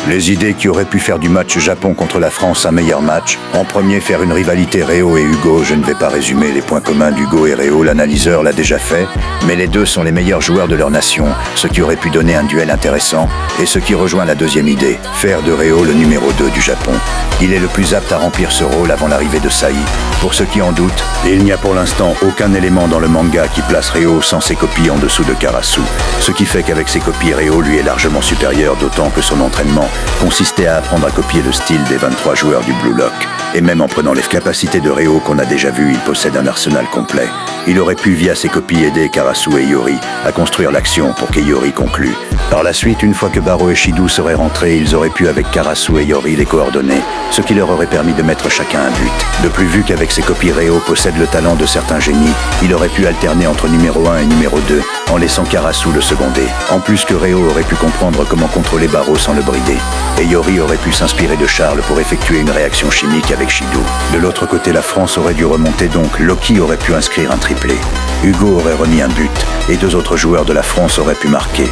Les idées qui auraient pu faire du match Japon contre la France un meilleur match. En premier, faire une rivalité Réo et Hugo. Je ne vais pas résumer les points communs d'Hugo et Réo, l'analyseur l'a déjà fait. Mais les deux sont les meilleurs joueurs de leur nation, ce qui aurait pu donner un duel intéressant. Et ce qui rejoint la deuxième idée, faire de Réo le numéro 2 du Japon. Il est le plus apte à remplir ce rôle avant l'arrivée de Sai. Pour ceux qui en doutent, il n'y a pour l'instant aucun élément dans le manga qui place Réo sans ses copies en dessous de Karasu. Ce qui fait qu'avec ses copies, Réo lui est largement supérieur, d'autant que son entraînement consistait à apprendre à copier le style des 23 joueurs du Blue Lock. Et même en prenant les capacités de Réo qu'on a déjà vues, il possède un arsenal complet. Il aurait pu, via ses copies, aider Karasu et Yori à construire l'action pour qu'Yori conclue. Par la suite, une fois que Baro et Shido seraient rentrés, ils auraient pu, avec Karasu et Yori, les coordonner, ce qui leur aurait permis de mettre chacun un but. De plus, vu qu'avec ses copies, Réo possède le talent de certains génies, il aurait pu alterner entre numéro 1 et numéro 2, en laissant Karasu le seconder. En plus que Réo aurait pu comprendre comment contrôler Baro sans le brider. Et Yori aurait pu s'inspirer de Charles pour effectuer une réaction chimique avec Shido. De l'autre côté, la France aurait dû remonter, donc Loki aurait pu inscrire un triplé. Hugo aurait remis un but, et deux autres joueurs de la France auraient pu marquer.